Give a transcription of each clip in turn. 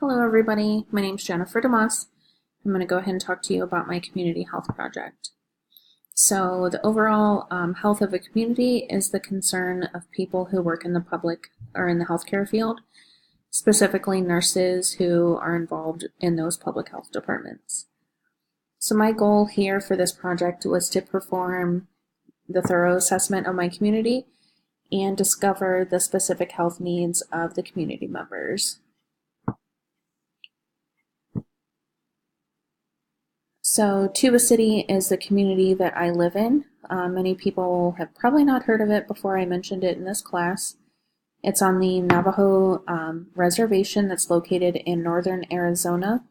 Hello everybody, my name is Jennifer DeMoss. I'm going to go ahead and talk to you about my community health project. So the overall health of a community is the concern of people who work in the public or in the healthcare field, specifically nurses who are involved in those public health departments. So my goal here for this project was to perform the thorough assessment of my community and discover the specific health needs of the community members. So Tuba City is the community that I live in. Many people have probably not heard of it before I mentioned it in this class. It's on the Navajo reservation that's located in northern Arizona.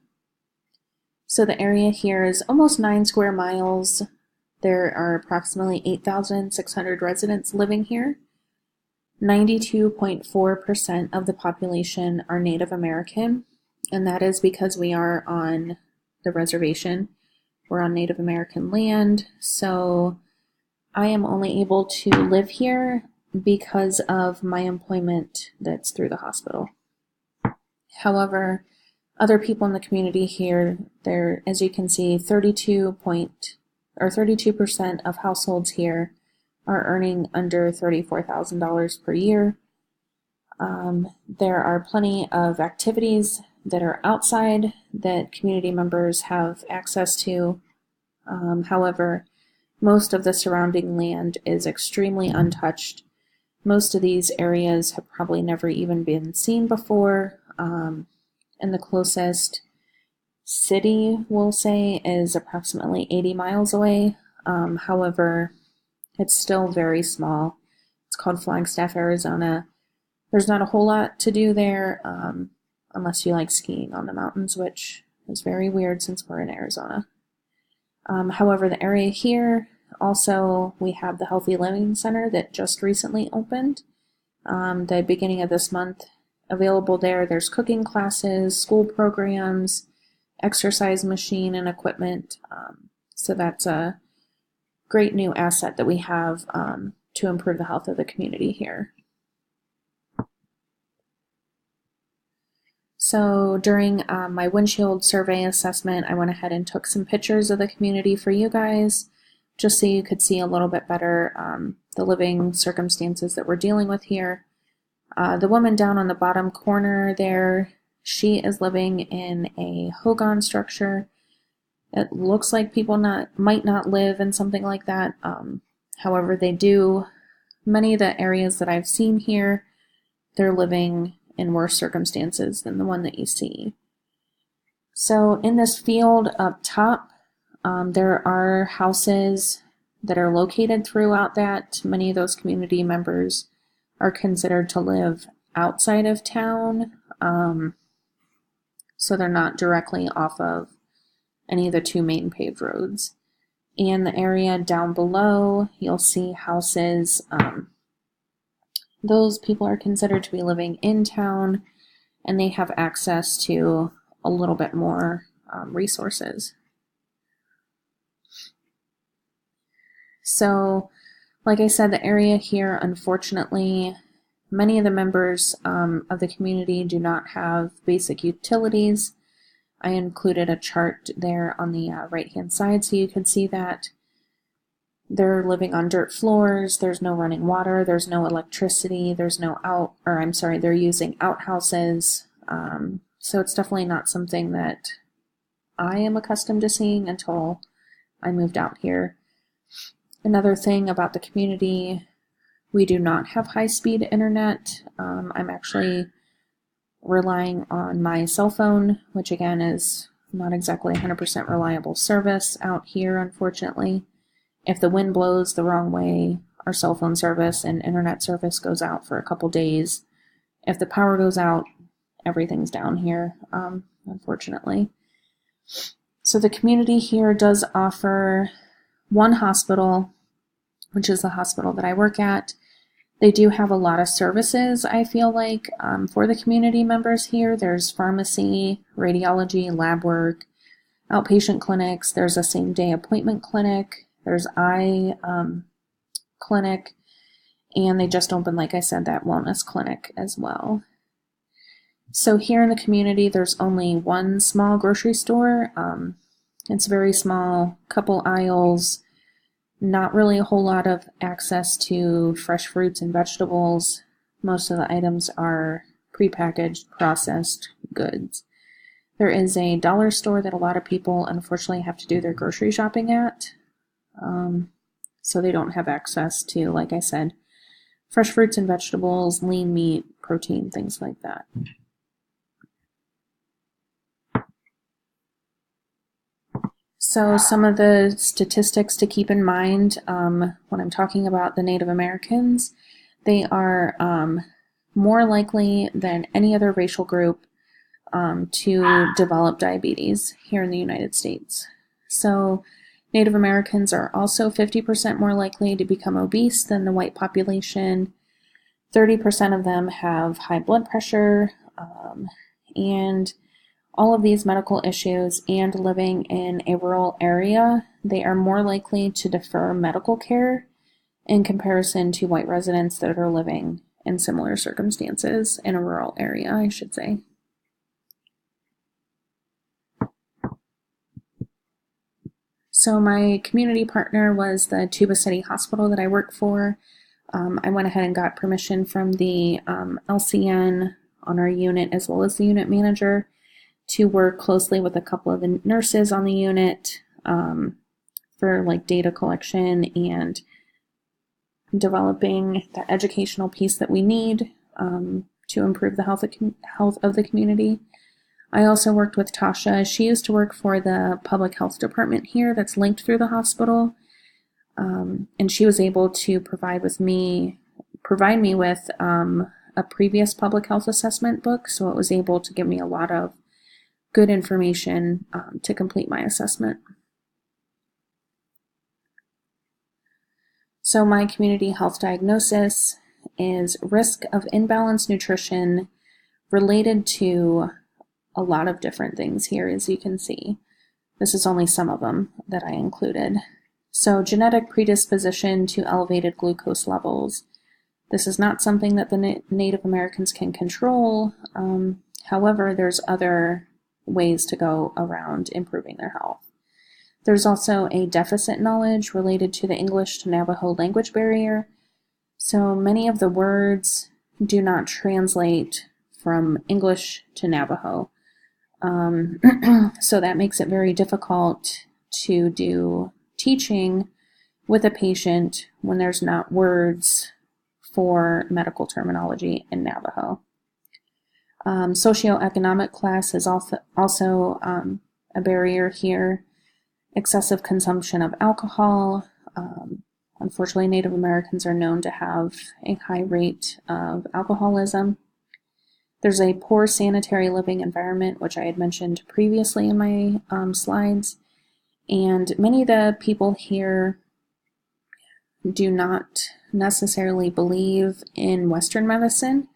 So the area here is almost 9 square miles. There are approximately 8,600 residents living here. 92.4% of the population are Native American, and that is because we are on the reservation. We're on Native American land, so I am only able to live here because of my employment that's through the hospital. However, other people in the community here, there, as you can see, 32% of households here are earning under $34,000 per year. There are plenty of activities that are outside that community members have access to. However, most of the surrounding land is extremely untouched. Most of these areas have probably never even been seen before, and the closest city, we'll say, is approximately 80 miles away. However, it's still very small. It's called Flagstaff, Arizona. There's not a whole lot to do there, unless you like skiing on the mountains, which is very weird since we're in Arizona. However, the area here, also, we have the Healthy Living Center that just recently opened, the beginning of this month. Available there, there's cooking classes, school programs, exercise machine and equipment. So that's a great new asset that we have to improve the health of the community here. So during my windshield survey assessment, I went ahead and took some pictures of the community for you guys, just so you could see a little bit better the living circumstances that we're dealing with here. The woman down on the bottom corner there, she is living in a hogan structure. It looks like people might not live in something like that. However, they do. Many of the areas that I've seen here, they're living in worse circumstances than the one that you see. So in this field up top, there are houses that are located throughout that. Many of those community members are considered to live outside of town, so they're not directly off of any of the two main paved roads. In the area down below, you'll see houses. Those people are considered to be living in town, and they have access to a little bit more resources. So, like I said, the area here, unfortunately, many of the members of the community do not have basic utilities. I included a chart there on the right-hand side so you can see that. They're living on dirt floors, there's no running water, there's no electricity, there's no they're using outhouses. So it's definitely not something that I am accustomed to seeing until I moved out here. Another thing about the community, we do not have high-speed internet. I'm actually relying on my cell phone, which again is not exactly 100% reliable service out here, unfortunately. If the wind blows the wrong way, our cell phone service and internet service goes out for a couple days. If the power goes out, everything's down here, unfortunately. So the community here does offer one hospital, which is the hospital that I work at. They do have a lot of services, I feel like, for the community members here. There's pharmacy, radiology, lab work, outpatient clinics. There's a same-day appointment clinic. There's eye clinic, and they just opened, like I said, that wellness clinic as well. So here in the community, there's only one small grocery store. It's very small, couple aisles, not really a whole lot of access to fresh fruits and vegetables. Most of the items are prepackaged, processed goods. There is a dollar store that a lot of people unfortunately have to do their grocery shopping at. So they don't have access to, like I said, fresh fruits and vegetables, lean meat, protein, things like that. So some of the statistics to keep in mind when I'm talking about the Native Americans, they are more likely than any other racial group to develop diabetes here in the United States. So Native Americans are also 50% more likely to become obese than the white population. 30% of them have high blood pressure, and all of these medical issues, and living in a rural area, they are more likely to defer medical care in comparison to white residents that are living in similar circumstances in a rural area, I should say. So my community partner was the Tuba City Hospital that I work for. I went ahead and got permission from the LCN on our unit, as well as the unit manager, to work closely with a couple of the nurses on the unit for like data collection and developing the educational piece that we need to improve the health of the community. I also worked with Tasha. She used to work for the public health department here that's linked through the hospital, and she was able to provide me with a previous public health assessment book, so it was able to give me a lot of good information to complete my assessment. So my community health diagnosis is risk of imbalanced nutrition related to a lot of different things here, as you can see. This is only some of them that I included. So genetic predisposition to elevated glucose levels. This is not something that the Native Americans can control. However, there's other ways to go around improving their health. There's also a deficit knowledge related to the English to Navajo language barrier. So many of the words do not translate from English to Navajo. So that makes it very difficult to do teaching with a patient when there's not words for medical terminology in Navajo. Socioeconomic class is also a barrier here. Excessive consumption of alcohol. Unfortunately, Native Americans are known to have a high rate of alcoholism. There's a poor sanitary living environment, which I had mentioned previously in my slides. And many of the people here do not necessarily believe in Western medicine.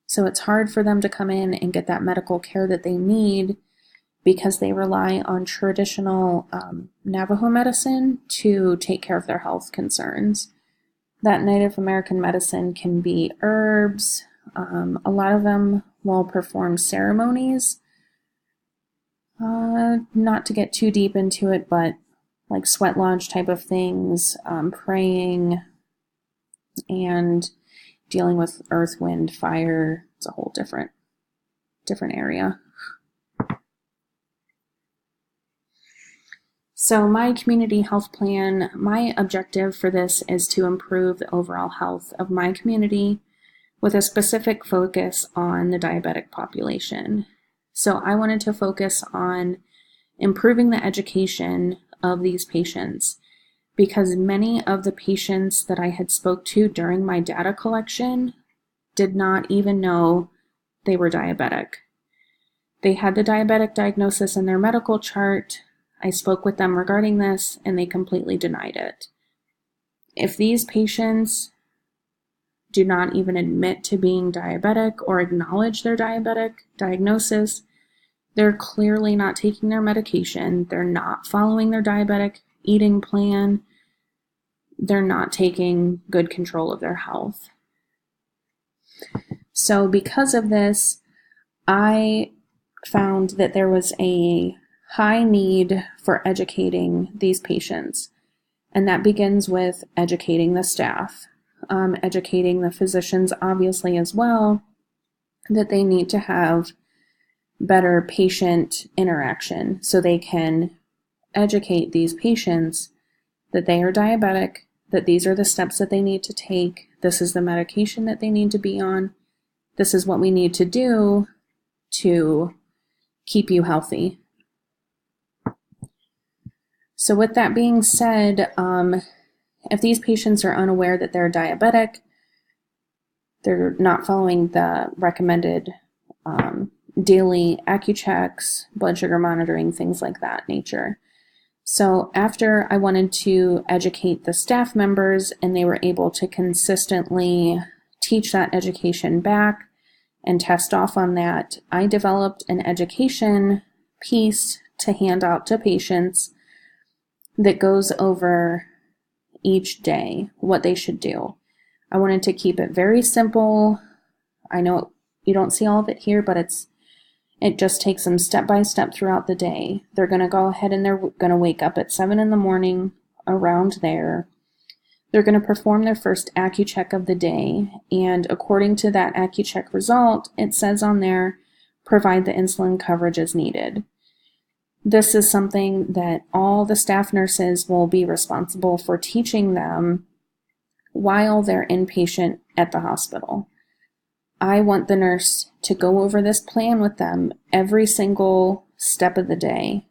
So it's hard for them to come in and get that medical care that they need because they rely on traditional Navajo medicine to take care of their health concerns. That Native American medicine can be herbs. A lot of them will perform ceremonies. Not to get too deep into it, but like sweat lodge type of things, praying, and dealing with earth, wind, fire. It's a whole different area. So my community health plan, my objective for this is to improve the overall health of my community with a specific focus on the diabetic population. So I wanted to focus on improving the education of these patients because many of the patients that I had spoke to during my data collection did not even know they were diabetic. They had the diabetic diagnosis in their medical chart. I spoke with them regarding this and they completely denied it. If these patients do not even admit to being diabetic or acknowledge their diabetic diagnosis, they're clearly not taking their medication. They're not following their diabetic eating plan. They're not taking good control of their health. So because of this, I found that there was a high need for educating these patients, and that begins with educating the staff, educating the physicians obviously as well, that they need to have better patient interaction so they can educate these patients that they are diabetic, that these are the steps that they need to take, this is the medication that they need to be on, this is what we need to do to keep you healthy. So with that being said, if these patients are unaware that they're diabetic, they're not following the recommended daily AccuChecks, blood sugar monitoring, things like that nature. So after I wanted to educate the staff members and they were able to consistently teach that education back and test off on that, I developed an education piece to hand out to patients that goes over each day what they should do. I wanted to keep it very simple. I know you don't see all of it here, but it just takes them step by step throughout the day. They're going to go ahead and they're going to wake up at 7 in the morning, around there. They're going to perform their first AccuCheck of the day, and according to that AccuCheck result, it says on there, provide the insulin coverage as needed. This is something that all the staff nurses will be responsible for teaching them while they're inpatient at the hospital. I want the nurse to go over this plan with them every single step of the day.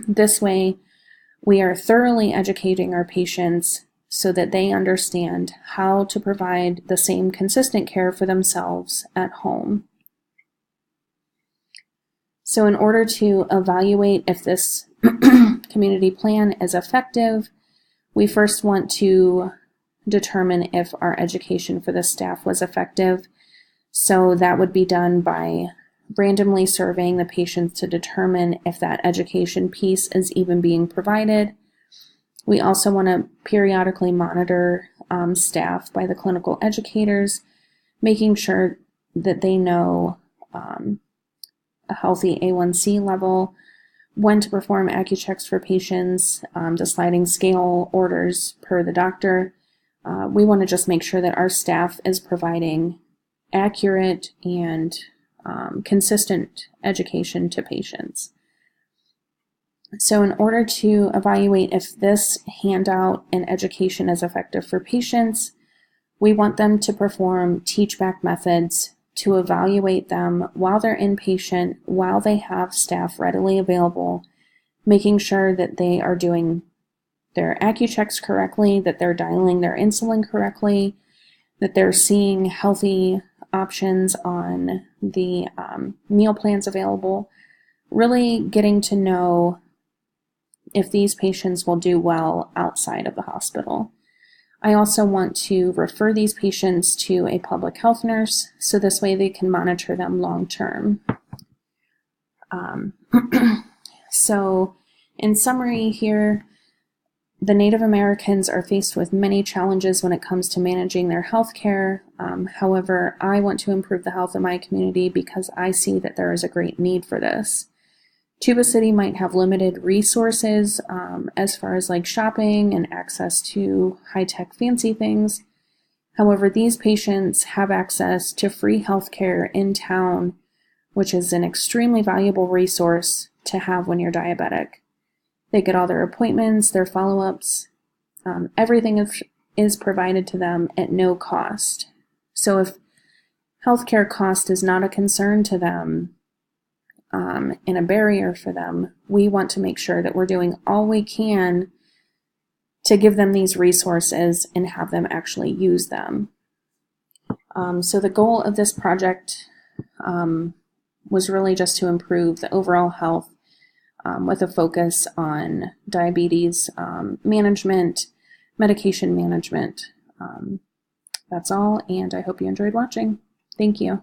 This way, we are thoroughly educating our patients so that they understand how to provide the same consistent care for themselves at home. So in order to evaluate if this community plan is effective, we first want to determine if our education for the staff was effective. So that would be done by randomly surveying the patients to determine if that education piece is even being provided. We also want to periodically monitor staff by the clinical educators, making sure that they know a healthy A1C level, when to perform AccuChecks for patients, the sliding scale orders per the doctor. We want to just make sure that our staff is providing accurate and consistent education to patients. So in order to evaluate if this handout and education is effective for patients, we want them to perform teach-back methods to evaluate them while they're inpatient, while they have staff readily available, making sure that they are doing their AccuChecks correctly, that they're dialing their insulin correctly, that they're seeing healthy options on the meal plans available, really getting to know if these patients will do well outside of the hospital. I also want to refer these patients to a public health nurse, so this way they can monitor them long term. So in summary here, the Native Americans are faced with many challenges when it comes to managing their health care. However, I want to improve the health of my community because I see that there is a great need for this. Tuba City might have limited resources as far as like shopping and access to high-tech fancy things. However, these patients have access to free healthcare in town, which is an extremely valuable resource to have when you're diabetic. They get all their appointments, their follow-ups, everything is provided to them at no cost. So if healthcare cost is not a concern to them, and a barrier for them, we want to make sure that we're doing all we can to give them these resources and have them actually use them. So the goal of this project was really just to improve the overall health with a focus on diabetes management, medication management. That's all, and I hope you enjoyed watching. Thank you.